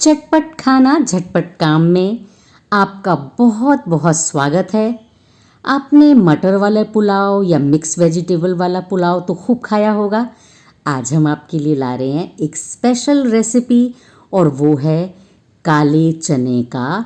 चटपट खाना झटपट काम में आपका बहुत बहुत स्वागत है। आपने मटर वाला पुलाव या मिक्स वेजिटेबल वाला पुलाव तो खूब खाया होगा। आज हम आपके लिए ला रहे हैं एक स्पेशल रेसिपी और वो है काले चने का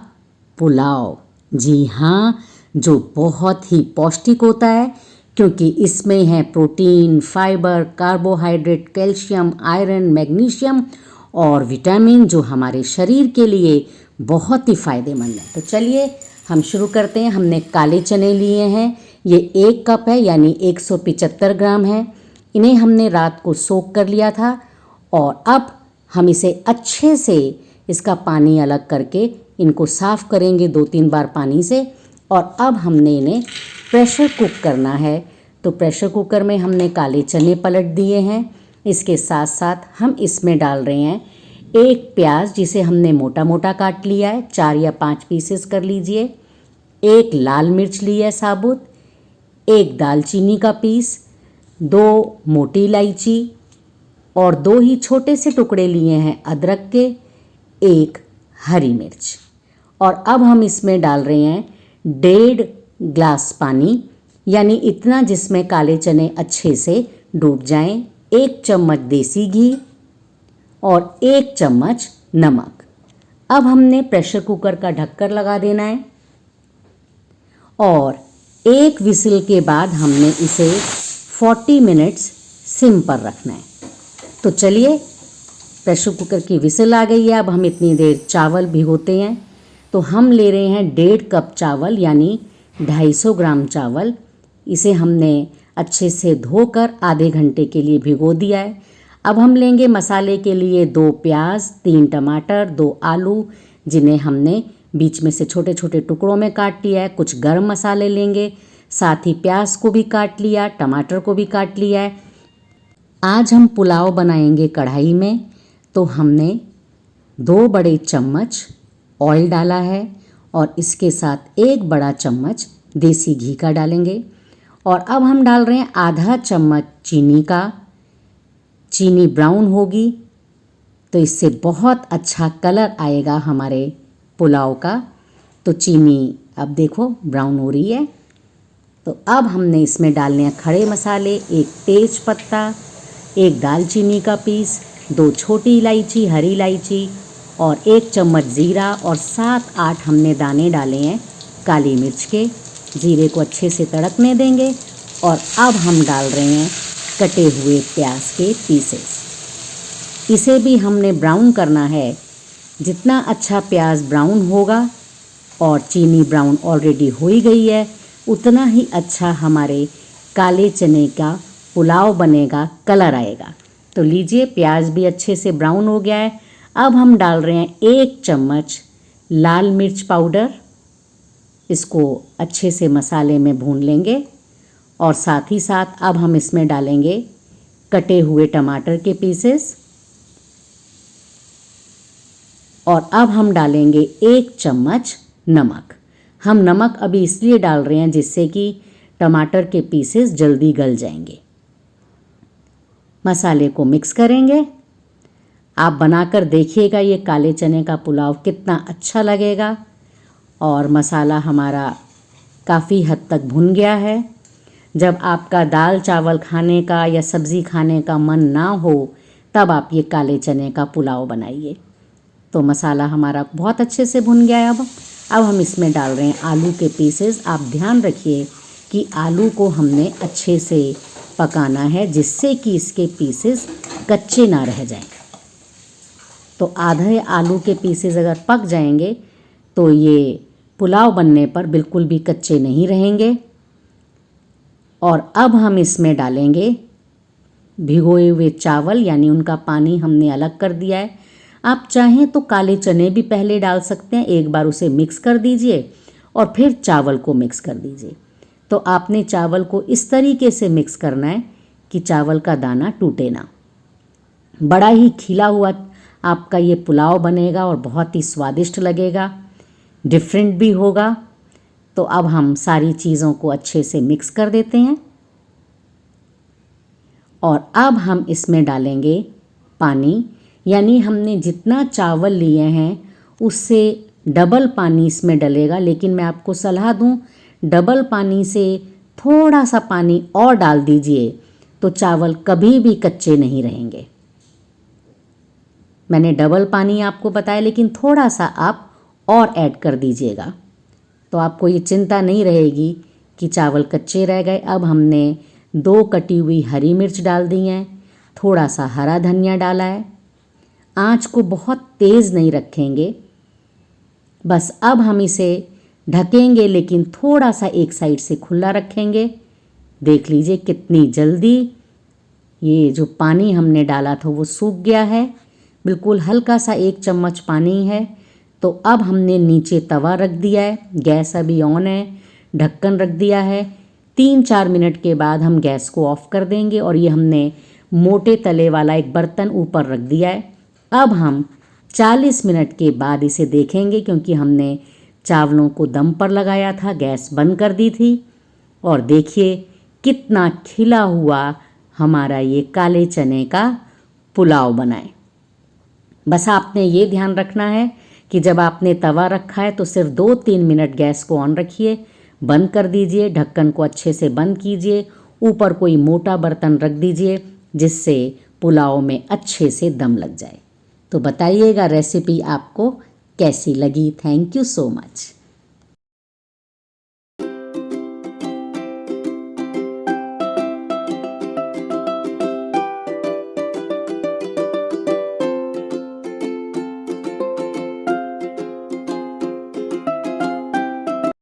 पुलाव। जी हाँ, जो बहुत ही पौष्टिक होता है क्योंकि इसमें है protein, fibre, carbohydrate, calcium, iron, magnesium और विटामिन जो हमारे शरीर के लिए बहुत ही फ़ायदेमंद है। तो चलिए हम शुरू करते हैं। हमने काले चने लिए हैं, ये 1 कप है यानी 175 ग्राम है। इन्हें हमने रात को सोक कर लिया था और अब हम इसे अच्छे से इसका पानी अलग करके इनको साफ़ करेंगे 2-3 बार पानी से। और अब हमने इन्हें प्रेशर कुक करना है। तो प्रेशर कुकर में हमने काले चने पलट दिए हैं। इसके साथ साथ हम इसमें डाल रहे हैं 1 प्याज जिसे हमने मोटा मोटा काट लिया है, 4 या 5 पीसेस कर लीजिए। 1 लाल मिर्च ली है साबुत, 1 दालचीनी का पीस, 2 मोटी इलायची और 2 ही छोटे से टुकड़े लिए हैं अदरक के, 1 हरी मिर्च। और अब हम इसमें डाल रहे हैं 1.5 ग्लास पानी, यानी इतना जिसमें काले चने अच्छे से डूब जाएं, 1 चम्मच देसी घी और 1 चम्मच नमक। अब हमने प्रेशर कुकर का ढक्कन लगा देना है और 1 विसिल के बाद हमने इसे 40 मिनट्स सिम पर रखना है। तो चलिए, प्रेशर कुकर की विसिल आ गई है। अब हम इतनी देर चावल भिगोते हैं। तो हम ले रहे हैं 1.5 कप चावल यानी 250 ग्राम चावल। इसे हमने अच्छे से धोकर आधे घंटे के लिए भिगो दिया है। अब हम लेंगे मसाले के लिए 2 प्याज, 3 टमाटर, 2 आलू जिन्हें हमने बीच में से छोटे छोटे टुकड़ों में काट लिया है। कुछ गरम मसाले लेंगे, साथ ही प्याज को भी काट लिया, टमाटर को भी काट लिया है। आज हम पुलाव बनाएंगे कढ़ाई में, तो हमने 2 बड़े चम्मच ऑयल डाला है और इसके साथ 1 बड़ा चम्मच देसी घी का डालेंगे। और अब हम डाल रहे हैं आधा चम्मच चीनी का। चीनी ब्राउन होगी तो इससे बहुत अच्छा कलर आएगा हमारे पुलाव का। तो चीनी अब देखो ब्राउन हो रही है। तो अब हमने इसमें डालने हैं खड़े मसाले, 1 तेज पत्ता, 1 दालचीनी का पीस, 2 छोटी इलायची, हरी इलायची और 1 चम्मच ज़ीरा और 7-8 हमने दाने डाले हैं काली मिर्च के। ज़ीरे को अच्छे से तड़कने देंगे और अब हम डाल रहे हैं कटे हुए प्याज के पीसेस। इसे भी हमने ब्राउन करना है। जितना अच्छा प्याज ब्राउन होगा और चीनी ब्राउन ऑलरेडी हो ही गई है, उतना ही अच्छा हमारे काले चने का पुलाव बनेगा, कलर आएगा। तो लीजिए, प्याज भी अच्छे से ब्राउन हो गया है। अब हम डाल रहे हैं 1 चम्मच लाल मिर्च पाउडर। इसको अच्छे से मसाले में भून लेंगे और साथ ही साथ अब हम इसमें डालेंगे कटे हुए टमाटर के पीसेस। और अब हम डालेंगे 1 चम्मच नमक। हम नमक अभी इसलिए डाल रहे हैं जिससे कि टमाटर के पीसेस जल्दी गल जाएंगे। मसाले को मिक्स करेंगे। आप बनाकर देखिएगा ये काले चने का पुलाव कितना अच्छा लगेगा। और मसाला हमारा काफ़ी हद तक भुन गया है। जब आपका दाल चावल खाने का या सब्ज़ी खाने का मन ना हो, तब आप ये काले चने का पुलाव बनाइए। तो मसाला हमारा बहुत अच्छे से भुन गया है। अब हम इसमें डाल रहे हैं आलू के पीसेस। आप ध्यान रखिए कि आलू को हमने अच्छे से पकाना है जिससे कि इसके पीसेस कच्चे ना रह जाएं। तो आधे आलू के पीसेस अगर पक जाएंगे तो ये पुलाव बनने पर बिल्कुल भी कच्चे नहीं रहेंगे। और अब हम इसमें डालेंगे भिगोए हुए चावल, यानी उनका पानी हमने अलग कर दिया है। आप चाहें तो काले चने भी पहले डाल सकते हैं। एक बार उसे मिक्स कर दीजिए और फिर चावल को मिक्स कर दीजिए। तो आपने चावल को इस तरीके से मिक्स करना है कि चावल का दाना टूटे ना। बड़ा ही खिला हुआ आपका ये पुलाव बनेगा और बहुत ही स्वादिष्ट लगेगा, डिफरेंट भी होगा। तो अब हम सारी चीज़ों को अच्छे से मिक्स कर देते हैं और अब हम इसमें डालेंगे पानी। यानी हमने जितना चावल लिए हैं उससे डबल पानी इसमें डलेगा। लेकिन मैं आपको सलाह दूं, डबल पानी से थोड़ा सा पानी और डाल दीजिए तो चावल कभी भी कच्चे नहीं रहेंगे। मैंने डबल पानी आपको बताया, लेकिन थोड़ा सा आप और ऐड कर दीजिएगा तो आपको ये चिंता नहीं रहेगी कि चावल कच्चे रह गए। अब हमने 2 कटी हुई हरी मिर्च डाल दी हैं, थोड़ा सा हरा धनिया डाला है। आँच को बहुत तेज़ नहीं रखेंगे, बस अब हम इसे ढकेंगे, लेकिन थोड़ा सा एक साइड से खुला रखेंगे। देख लीजिए कितनी जल्दी ये जो पानी हमने डाला था वो सूख गया है। बिल्कुल हल्का सा 1 चम्मच पानी है। तो अब हमने नीचे तवा रख दिया है, गैस अभी ऑन है, ढक्कन रख दिया है। 3-4 मिनट के बाद हम गैस को ऑफ कर देंगे और ये हमने मोटे तले वाला एक बर्तन ऊपर रख दिया है। अब हम 40 मिनट के बाद इसे देखेंगे, क्योंकि हमने चावलों को दम पर लगाया था, गैस बंद कर दी थी। और देखिए कितना खिला हुआ हमारा ये काले चने का पुलाव बना है। बस आपने ये ध्यान रखना है कि जब आपने तवा रखा है तो सिर्फ 2-3 मिनट गैस को ऑन रखिए, बंद कर दीजिए, ढक्कन को अच्छे से बंद कीजिए, ऊपर कोई मोटा बर्तन रख दीजिए जिससे पुलाव में अच्छे से दम लग जाए। तो बताइएगा रेसिपी आपको कैसी लगी। Thank you so much.